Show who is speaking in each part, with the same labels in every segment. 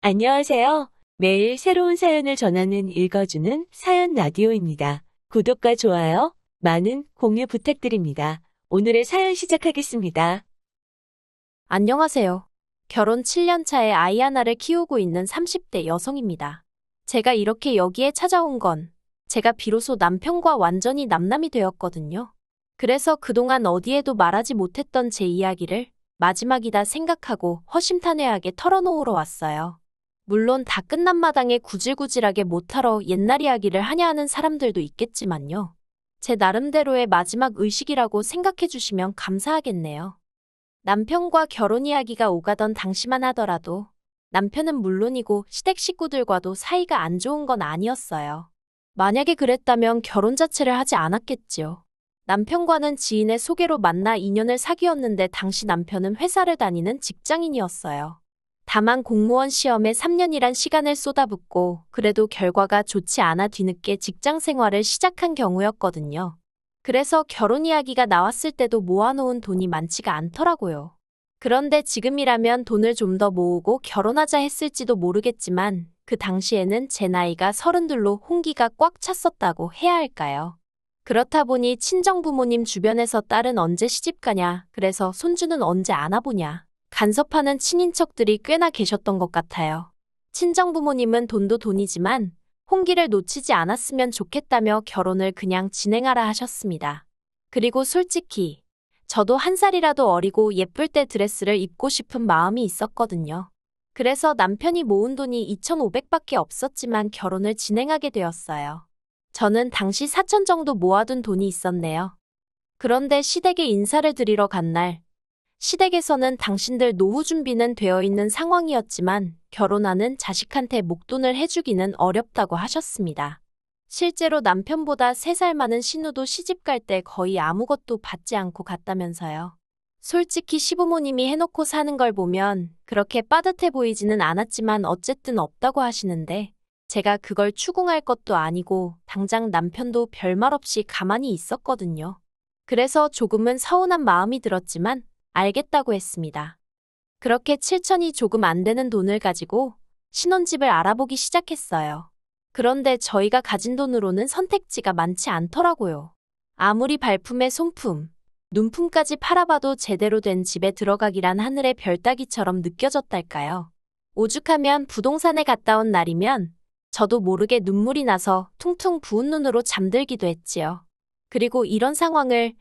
Speaker 1: 안녕하세요. 매일 새로운 사연을 전하는 읽어주는 사연 라디오입니다. 구독과 좋아요, 많은 공유 부탁드립니다. 오늘의 사연 시작하겠습니다.
Speaker 2: 안녕하세요. 결혼 7년 차에 아이 하나를 키우고 있는 30대 여성입니다. 제가 이렇게 여기에 찾아온 건 제가 비로소 남편과 완전히 남남이 되었거든요. 그래서 그동안 어디에도 말하지 못했던 제 이야기를 마지막이다 생각하고 허심탄회하게 털어놓으러 왔어요. 물론 다 끝난 마당에 구질구질하게 못하러 옛날 이야기를 하냐 하는 사람들도 있겠지만요. 제 나름대로의 마지막 의식이라고 생각해 주시면 감사하겠네요. 남편과 결혼 이야기가 오가던 당시만 하더라도 남편은 물론이고 시댁 식구들과도 사이가 안 좋은 건 아니었어요. 만약에 그랬다면 결혼 자체를 하지 않았겠지요. 남편과는 지인의 소개로 만나 인연을 사귀었는데 당시 남편은 회사를 다니는 직장인이었어요. 다만 공무원 시험에 3년이란 시간을 쏟아붓고 그래도 결과가 좋지 않아 뒤늦게 직장 생활을 시작한 경우였거든요. 그래서 결혼 이야기가 나왔을 때도 모아놓은 돈이 많지가 않더라고요. 그런데 지금이라면 돈을 좀 더 모으고 결혼하자 했을지도 모르겠지만 그 당시에는 제 나이가 32로 홍기가 꽉 찼었다고 해야 할까요? 그렇다 보니 친정부모님 주변에서 딸은 언제 시집가냐, 그래서 손주는 언제 안아보냐, 간섭하는 친인척들이 꽤나 계셨던 것 같아요. 친정부모님은 돈도 돈이지만 홍기를 놓치지 않았으면 좋겠다며 결혼을 그냥 진행하라 하셨습니다. 그리고 솔직히 저도 한 살이라도 어리고 예쁠 때 드레스를 입고 싶은 마음이 있었거든요. 그래서 남편이 모은 돈이 2,500밖에 없었지만 결혼을 진행하게 되었어요. 저는 당시 4천 정도 모아둔 돈이 있었네요. 그런데 시댁에 인사를 드리러 간 날, 시댁에서는 당신들 노후 준비는 되어 있는 상황이었지만 결혼하는 자식한테 목돈을 해주기는 어렵다고 하셨습니다. 실제로 남편보다 3살 많은 신우도 시집갈 때 거의 아무것도 받지 않고 갔다면서요. 솔직히 시부모님이 해놓고 사는 걸 보면 그렇게 빠듯해 보이지는 않았지만 어쨌든 없다고 하시는데 제가 그걸 추궁할 것도 아니고 당장 남편도 별말 없이 가만히 있었거든요. 그래서 조금은 서운한 마음이 들었지만 알겠다고 했습니다. 그렇게 7천이 조금 안 되는 돈을 가지고 신혼집을 알아보기 시작했어요. 그런데 저희가 가진 돈으로는 선택지가 많지 않더라고요. 아무리 발품에 손품, 눈품까지 팔아봐도 제대로 된 집에 들어가기란 하늘의 별 따기처럼 느껴졌달까요. 오죽하면 부동산에 갔다 온 날이면 저도 모르게 눈물이 나서 퉁퉁 부은 눈으로 잠들기도 했지요. 그리고 이런 상황을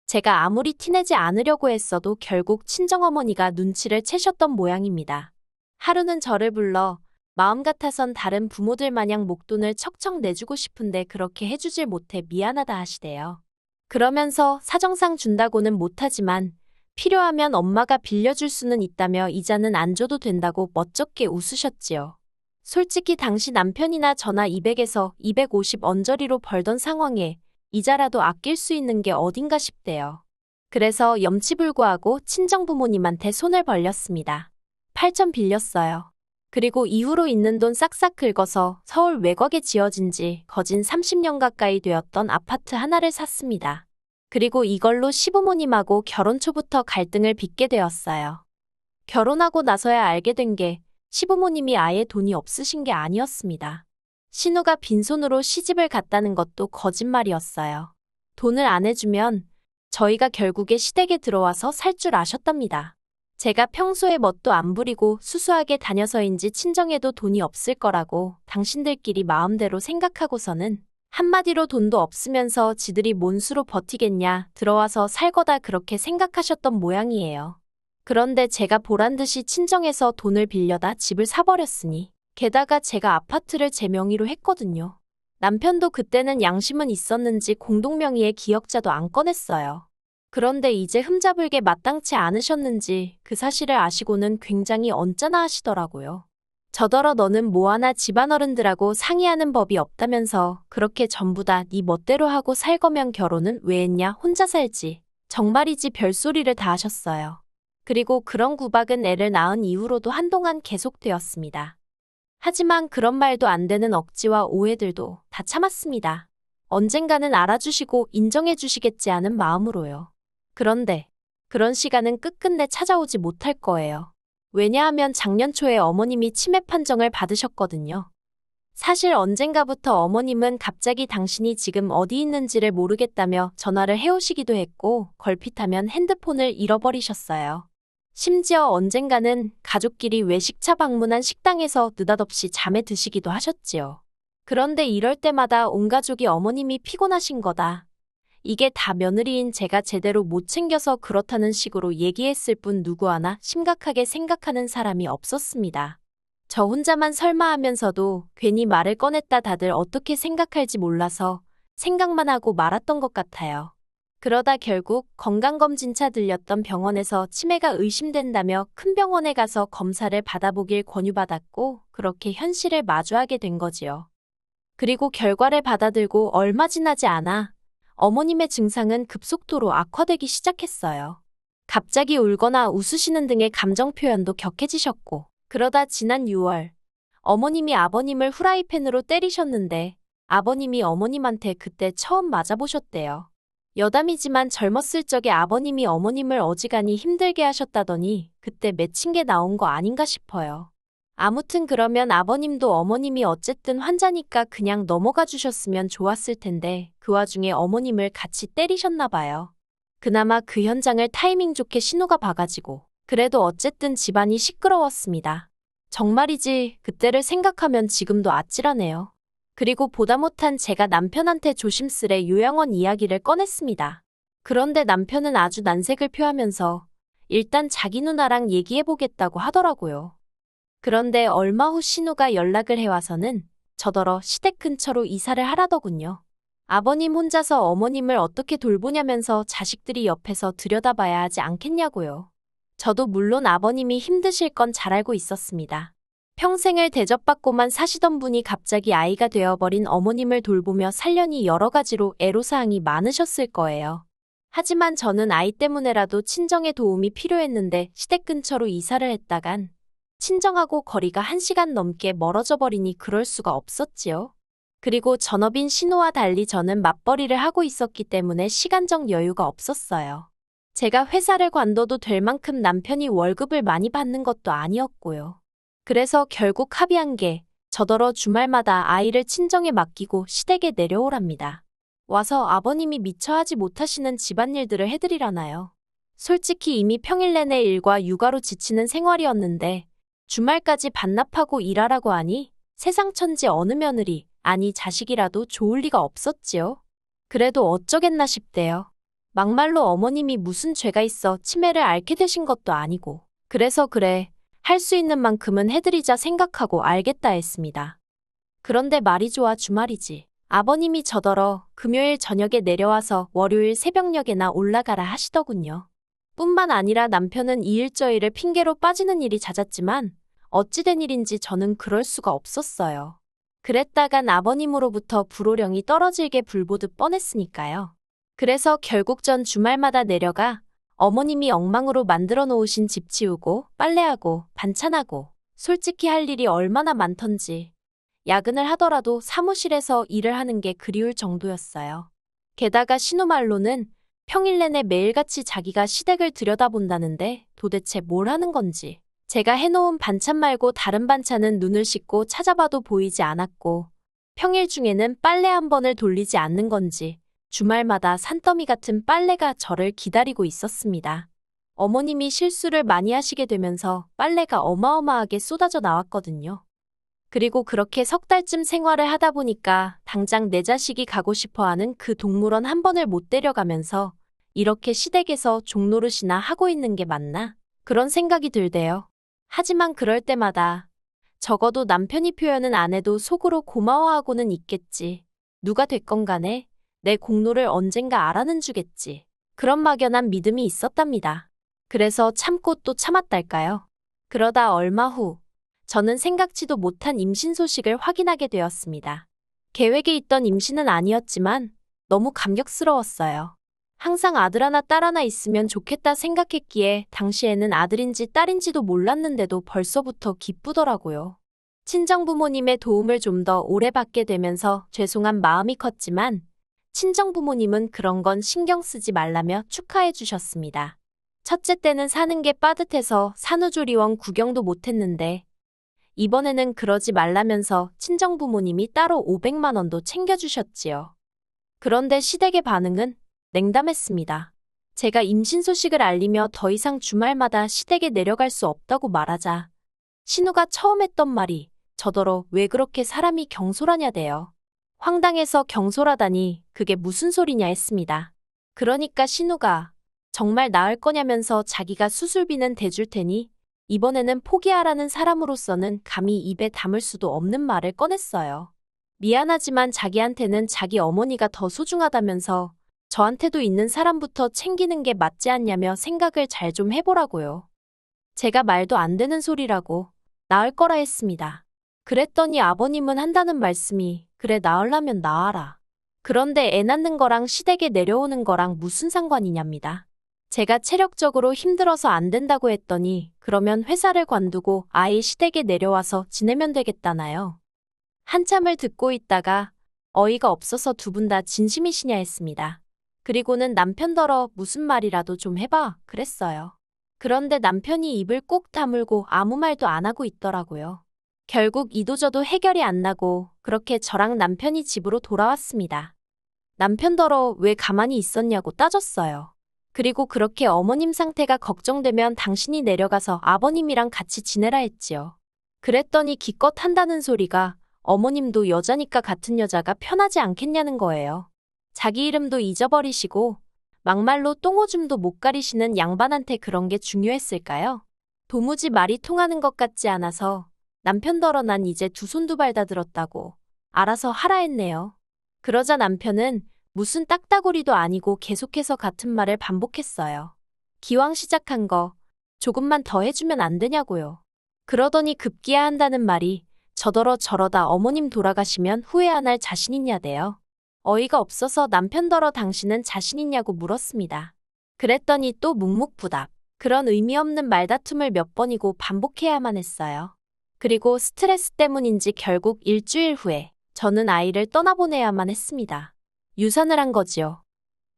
Speaker 2: 제가 아무리 티내지 않으려고 했어도 결국 친정어머니가 눈치를 채셨던 모양입니다. 하루는 저를 불러 마음 같아선 다른 부모들 마냥 목돈을 척척 내주고 싶은데 그렇게 해주질 못해 미안하다 하시대요. 그러면서 사정상 준다고는 못하지만 필요하면 엄마가 빌려줄 수는 있다며 이자는 안 줘도 된다고 멋쩍게 웃으셨지요. 솔직히 당시 남편이나 저나 200에서 250 언저리로 벌던 상황에 이자라도 아낄 수 있는 게 어딘가 싶대요. 그래서 염치불구하고 친정부모님한테 손을 벌렸습니다. 8천 빌렸어요. 그리고 이후로 있는 돈 싹싹 긁어서 서울 외곽에 지어진 지 거진 30년 가까이 되었던 아파트 하나를 샀습니다. 그리고 이걸로 시부모님하고 결혼 초부터 갈등을 빚게 되었어요. 결혼하고 나서야 알게 된 게 시부모님이 아예 돈이 없으신 게 아니었습니다. 신우가 빈손으로 시집을 갔다는 것도 거짓말이었어요. 돈을 안 해주면 저희가 결국에 시댁에 들어와서 살 줄 아셨답니다. 제가 평소에 멋도 안 부리고 수수하게 다녀서인지 친정에도 돈이 없을 거라고 당신들끼리 마음대로 생각하고서는 한마디로 돈도 없으면서 지들이 뭔 수로 버티겠냐, 들어와서 살 거다 그렇게 생각하셨던 모양이에요. 그런데 제가 보란듯이 친정에서 돈을 빌려다 집을 사버렸으니 게다가 제가 아파트를 제 명의로 했거든요. 남편도 그때는 양심은 있었는지 공동명의의 기억자도 안 꺼냈어요. 그런데 이제 흠잡을게 마땅치 않으셨는지 그 사실을 아시고는 굉장히 언짢아 하시더라고요. 저더러 너는 뭐하나 집안어른들하고 상의하는 법이 없다면서 그렇게 전부 다 네 멋대로 하고 살 거면 결혼은 왜 했냐, 혼자 살지. 정말이지 별소리를 다 하셨어요. 그리고 그런 구박은 애를 낳은 이후로도 한동안 계속되었습니다. 하지만 그런 말도 안 되는 억지와 오해들도 다 참았습니다. 언젠가는 알아주시고 인정해주시겠지 하는 마음으로요. 그런데 그런 시간은 끝끝내 찾아오지 못할 거예요. 왜냐하면 작년 초에 어머님이 치매 판정을 받으셨거든요. 사실 언젠가부터 어머님은 갑자기 당신이 지금 어디 있는지를 모르겠다며 전화를 해오시기도 했고 걸핏하면 핸드폰을 잃어버리셨어요. 심지어 언젠가는 가족끼리 외식차 방문한 식당에서 느닷없이 잠에 드시기도 하셨지요. 그런데 이럴 때마다 온 가족이 어머님이 피곤하신 거다. 이게 다 며느리인 제가 제대로 못 챙겨서 그렇다는 식으로 얘기했을 뿐 누구 하나 심각하게 생각하는 사람이 없었습니다. 저 혼자만 설마 하면서도 괜히 말을 꺼냈다 다들 어떻게 생각할지 몰라서 생각만 하고 말았던 것 같아요. 그러다 결국 건강검진차 들렸던 병원에서 치매가 의심된다며 큰 병원에 가서 검사를 받아보길 권유받았고 그렇게 현실을 마주하게 된 거지요. 그리고 결과를 받아들고 얼마 지나지 않아 어머님의 증상은 급속도로 악화되기 시작했어요. 갑자기 울거나 웃으시는 등의 감정 표현도 격해지셨고 그러다 지난 6월 어머님이 아버님을 후라이팬으로 때리셨는데 아버님이 어머님한테 그때 처음 맞아보셨대요. 여담이지만 젊었을 적에 아버님이 어머님을 어지간히 힘들게 하셨다더니 그때 맺힌 게 나온 거 아닌가 싶어요. 아무튼 그러면 아버님도 어머님이 어쨌든 환자니까 그냥 넘어가 주셨으면 좋았을 텐데 그 와중에 어머님을 같이 때리셨나 봐요. 그나마 그 현장을 타이밍 좋게 신호가 봐가지고 그래도 어쨌든 집안이 시끄러웠습니다. 정말이지 그때를 생각하면 지금도 아찔하네요. 그리고 보다 못한 제가 남편한테 조심스레 요양원 이야기를 꺼냈습니다. 그런데 남편은 아주 난색을 표하면서 일단 자기 누나랑 얘기해보겠다고 하더라고요. 그런데 얼마 후 신우가 연락을 해와서는 저더러 시댁 근처로 이사를 하라더군요. 아버님 혼자서 어머님을 어떻게 돌보냐면서 자식들이 옆에서 들여다봐야 하지 않겠냐고요. 저도 물론 아버님이 힘드실 건 잘 알고 있었습니다. 평생을 대접받고만 사시던 분이 갑자기 아이가 되어버린 어머님을 돌보며 살려니 여러 가지로 애로사항이 많으셨을 거예요. 하지만 저는 아이 때문에라도 친정의 도움이 필요했는데 시댁 근처로 이사를 했다간 친정하고 거리가 1시간 넘게 멀어져 버리니 그럴 수가 없었지요. 그리고 전업인 신우와 달리 저는 맞벌이를 하고 있었기 때문에 시간적 여유가 없었어요. 제가 회사를 관둬도 될 만큼 남편이 월급을 많이 받는 것도 아니었고요. 그래서 결국 합의한 게 저더러 주말마다 아이를 친정에 맡기고 시댁에 내려오랍니다. 와서 아버님이 미처 하지 못하시는 집안일들을 해드리라나요. 솔직히 이미 평일 내내 일과 육아로 지치는 생활이었는데 주말까지 반납하고 일하라고 하니 세상 천지 어느 며느리, 아니 자식이라도 좋을 리가 없었지요. 그래도 어쩌겠나 싶대요. 막말로 어머님이 무슨 죄가 있어 치매를 앓게 되신 것도 아니고 그래서 그래, 할 수 있는 만큼은 해드리자 생각하고 알겠다 했습니다. 그런데 말이 좋아 주말이지. 아버님이 저더러 금요일 저녁에 내려와서 월요일 새벽녘에나 올라가라 하시더군요. 뿐만 아니라 남편은 이 일 저 일을 핑계로 빠지는 일이 잦았지만 어찌된 일인지 저는 그럴 수가 없었어요. 그랬다간 아버님으로부터 불호령이 떨어질게 불보듯 뻔했으니까요. 그래서 결국 전 주말마다 내려가 어머님이 엉망으로 만들어 놓으신 집 치우고 빨래하고 반찬하고 솔직히 할 일이 얼마나 많던지 야근을 하더라도 사무실에서 일을 하는 게 그리울 정도였어요. 게다가 신우 말로는 평일 내내 매일같이 자기가 시댁을 들여다본다는데 도대체 뭘 하는 건지 제가 해놓은 반찬 말고 다른 반찬은 눈을 씻고 찾아봐도 보이지 않았고 평일 중에는 빨래 한 번을 돌리지 않는 건지 주말마다 산더미 같은 빨래가 저를 기다리고 있었습니다. 어머님이 실수를 많이 하시게 되면서 빨래가 어마어마하게 쏟아져 나왔거든요. 그리고 그렇게 석 달쯤 생활을 하다 보니까 당장 내 자식이 가고 싶어하는 그 동물원 한 번을 못 데려가면서 이렇게 시댁에서 종노릇이나 하고 있는 게 맞나? 그런 생각이 들대요. 하지만 그럴 때마다 적어도 남편이 표현은 안 해도 속으로 고마워하고는 있겠지. 누가 됐건 간에 내 공로를 언젠가 알아는 주겠지. 그런 막연한 믿음이 있었답니다. 그래서 참고 또 참았달까요? 그러다 얼마 후 저는 생각지도 못한 임신 소식을 확인하게 되었습니다. 계획에 있던 임신은 아니었지만 너무 감격스러웠어요. 항상 아들 하나 딸 하나 있으면 좋겠다 생각했기에 당시에는 아들인지 딸인지도 몰랐는데도 벌써부터 기쁘더라고요. 친정부모님의 도움을 좀 더 오래 받게 되면서 죄송한 마음이 컸지만 친정부모님은 그런 건 신경 쓰지 말라며 축하해 주셨습니다. 첫째 때는 사는 게 빠듯해서 산후조리원 구경도 못했는데 이번에는 그러지 말라면서 친정부모님이 따로 500만 원도 챙겨주셨지요. 그런데 시댁의 반응은 냉담했습니다. 제가 임신 소식을 알리며 더 이상 주말마다 시댁에 내려갈 수 없다고 말하자 신우가 처음 했던 말이 저더러 왜 그렇게 사람이 경솔하냐대요. 황당해서 경솔하다니 그게 무슨 소리냐 했습니다. 그러니까 신우가 정말 나을 거냐면서 자기가 수술비는 대줄 테니 이번에는 포기하라는 사람으로서는 감히 입에 담을 수도 없는 말을 꺼냈어요. 미안하지만 자기한테는 자기 어머니가 더 소중하다면서 저한테도 있는 사람부터 챙기는 게 맞지 않냐며 생각을 잘 좀 해보라고요. 제가 말도 안 되는 소리라고 나을 거라 했습니다. 그랬더니 아버님은 한다는 말씀이 그래 나으려면 나아라. 그런데 애 낳는 거랑 시댁에 내려오는 거랑 무슨 상관이냐입니다. 제가 체력적으로 힘들어서 안 된다고 했더니 그러면 회사를 관두고 아예 시댁에 내려와서 지내면 되겠다나요. 한참을 듣고 있다가 어이가 없어서 두 분 다 진심이시냐 했습니다. 그리고는 남편더러 무슨 말이라도 좀 해봐 그랬어요. 그런데 남편이 입을 꼭 다물고 아무 말도 안 하고 있더라고요. 결국 이도저도 해결이 안 나고 그렇게 저랑 남편이 집으로 돌아왔습니다. 남편더러 왜 가만히 있었냐고 따졌어요. 그리고 그렇게 어머님 상태가 걱정되면 당신이 내려가서 아버님이랑 같이 지내라 했지요. 그랬더니 기껏 한다는 소리가 어머님도 여자니까 같은 여자가 편하지 않겠냐는 거예요. 자기 이름도 잊어버리시고 막말로 똥오줌도 못 가리시는 양반한테 그런 게 중요했을까요? 도무지 말이 통하는 것 같지 않아서 남편더러 난 이제 두 손 두 발 다 들었다고 알아서 하라 했네요. 그러자 남편은 무슨 딱따구리도 아니고 계속해서 같은 말을 반복했어요. 기왕 시작한 거 조금만 더 해주면 안 되냐고요. 그러더니 급기야 한다는 말이 저더러 저러다 어머님 돌아가시면 후회 안 할 자신 있냐대요. 어이가 없어서 남편더러 당신은 자신 있냐고 물었습니다. 그랬더니 또 묵묵부답. 그런 의미 없는 말다툼을 몇 번이고 반복해야만 했어요. 그리고 스트레스 때문인지 결국 일주일 후에 저는 아이를 떠나보내야만 했습니다. 유산을 한 거지요.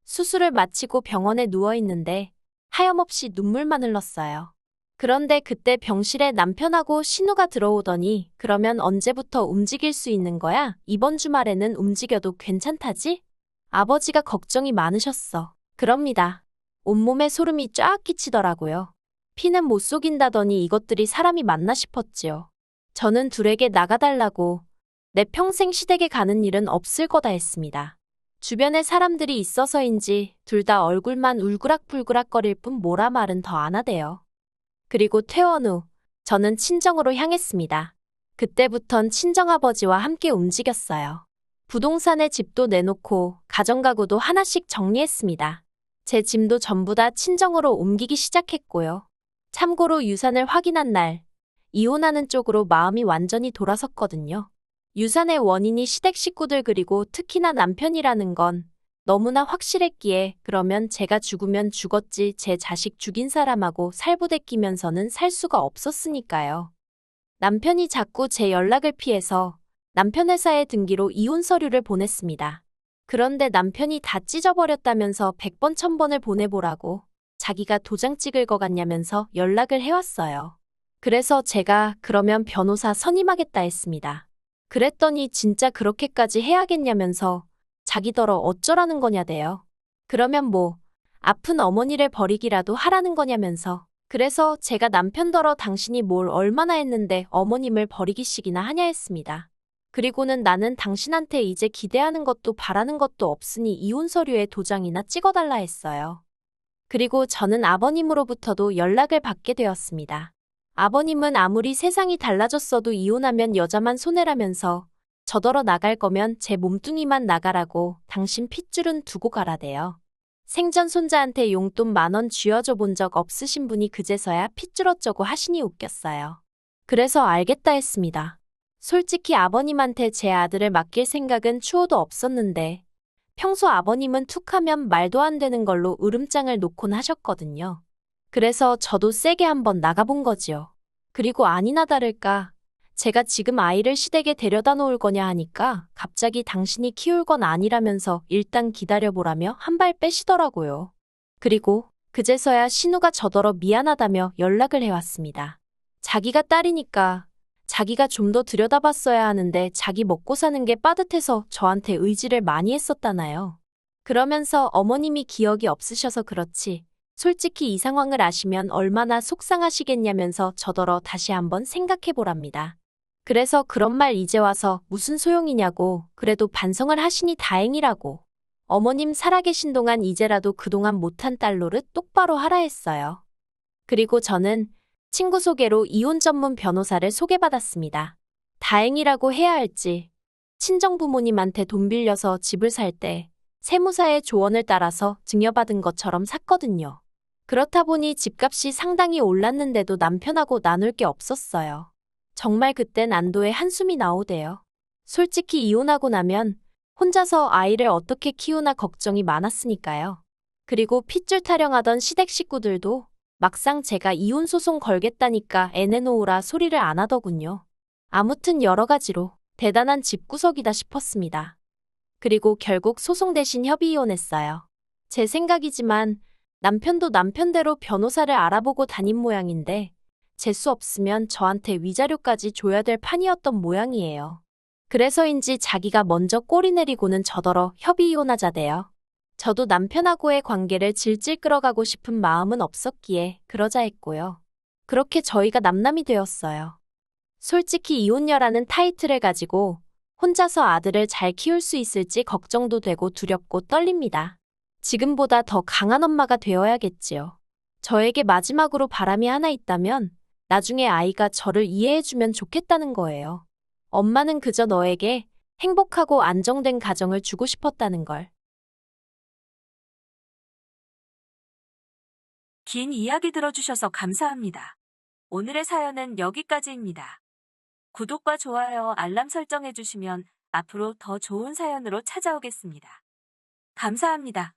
Speaker 2: 수술을 마치고 병원에 누워있는데 하염없이 눈물만 흘렀어요. 그런데 그때 병실에 남편하고 신우가 들어오더니 그러면 언제부터 움직일 수 있는 거야? 이번 주말에는 움직여도 괜찮다지? 아버지가 걱정이 많으셨어. 그럽니다. 온몸에 소름이 쫙 끼치더라고요. 피는 못 속인다더니 이것들이 사람이 맞나 싶었지요. 저는 둘에게 나가달라고 내 평생 시댁에 가는 일은 없을 거다 했습니다. 주변에 사람들이 있어서인지 둘 다 얼굴만 울그락불그락거릴 뿐 뭐라 말은 더 안 하대요. 그리고 퇴원 후 저는 친정으로 향했습니다. 그때부턴 친정아버지와 함께 움직였어요. 부동산에 집도 내놓고 가정가구도 하나씩 정리했습니다. 제 짐도 전부 다 친정으로 옮기기 시작했고요. 참고로 유산을 확인한 날 이혼하는 쪽으로 마음이 완전히 돌아섰거든요. 유산의 원인이 시댁 식구들 그리고 특히나 남편이라는 건 너무나 확실했기에 그러면 제가 죽으면 죽었지 제 자식 죽인 사람하고 살부대끼면서는 살 수가 없었으니까요. 남편이 자꾸 제 연락을 피해서 남편 회사에 등기로 이혼 서류를 보냈습니다. 그런데 남편이 다 찢어버렸다면서 100번 1000번을 보내보라고 자기가 도장 찍을 것 같냐면서 연락을 해왔어요. 그래서 제가 그러면 변호사 선임하겠다 했습니다. 그랬더니 진짜 그렇게까지 해야겠냐면서 자기더러 어쩌라는 거냐대요. 그러면 뭐 아픈 어머니를 버리기라도 하라는 거냐면서. 그래서 제가 남편더러 당신이 뭘 얼마나 했는데 어머님을 버리기식이나 하냐 했습니다. 그리고는 나는 당신한테 이제 기대하는 것도 바라는 것도 없으니 이혼 서류에 도장이나 찍어달라 했어요. 그리고 저는 아버님으로부터도 연락을 받게 되었습니다. 아버님은 아무리 세상이 달라졌어도 이혼하면 여자만 손해라면서 저더러 나갈 거면 제 몸뚱이만 나가라고 당신 핏줄은 두고 가라대요. 생전 손자한테 용돈 10,000원 쥐어줘 본 적 없으신 분이 그제서야 핏줄 어쩌고 하시니 웃겼어요. 그래서 알겠다 했습니다. 솔직히 아버님한테 제 아들을 맡길 생각은 추호도 없었는데 평소 아버님은 툭하면 말도 안 되는 걸로 으름장을 놓곤 하셨거든요. 그래서 저도 세게 한번 나가본 거지요. 그리고 아니나 다를까 제가 지금 아이를 시댁에 데려다 놓을 거냐 하니까 갑자기 당신이 키울 건 아니라면서 일단 기다려보라며 한 발 빼시더라고요. 그리고 그제서야 신우가 저더러 미안하다며 연락을 해왔습니다. 자기가 딸이니까 자기가 좀 더 들여다봤어야 하는데 자기 먹고 사는 게 빠듯해서 저한테 의지를 많이 했었다나요. 그러면서 어머님이 기억이 없으셔서 그렇지 솔직히 이 상황을 아시면 얼마나 속상하시겠냐면서 저더러 다시 한번 생각해보랍니다. 그래서 그런 말 이제 와서 무슨 소용이냐고 그래도 반성을 하시니 다행이라고. 어머님 살아계신 동안 이제라도 그동안 못한 딸 노릇 똑바로 하라 했어요. 그리고 저는 친구 소개로 이혼 전문 변호사를 소개받았습니다. 다행이라고 해야 할지 친정 부모님한테 돈 빌려서 집을 살 때 세무사의 조언을 따라서 증여받은 것처럼 샀거든요. 그렇다 보니 집값이 상당히 올랐는데도 남편하고 나눌 게 없었어요. 정말 그땐 안도의 한숨이 나오대요. 솔직히 이혼하고 나면 혼자서 아이를 어떻게 키우나 걱정이 많았으니까요. 그리고 핏줄 타령하던 시댁 식구들도 막상 제가 이혼 소송 걸겠다니까 애 내놓으라 소리를 안 하더군요. 아무튼 여러 가지로 대단한 집구석이다 싶었습니다. 그리고 결국 소송 대신 협의 이혼했어요. 제 생각이지만 남편도 남편대로 변호사를 알아보고 다닌 모양인데 재수 없으면 저한테 위자료까지 줘야 될 판이었던 모양이에요. 그래서인지 자기가 먼저 꼬리 내리고는 저더러 협의 이혼하자대요. 저도 남편하고의 관계를 질질 끌어가고 싶은 마음은 없었기에 그러자 했고요. 그렇게 저희가 남남이 되었어요. 솔직히 이혼녀라는 타이틀을 가지고 혼자서 아들을 잘 키울 수 있을지 걱정도 되고 두렵고 떨립니다. 지금보다 더 강한 엄마가 되어야겠지요. 저에게 마지막으로 바람이 하나 있다면 나중에 아이가 저를 이해해주면 좋겠다는 거예요. 엄마는 그저 너에게 행복하고 안정된 가정을 주고 싶었다는 걸.
Speaker 1: 긴 이야기 들어주셔서 감사합니다. 오늘의 사연은 여기까지입니다. 구독과 좋아요, 알람 설정해주시면 앞으로 더 좋은 사연으로 찾아오겠습니다. 감사합니다.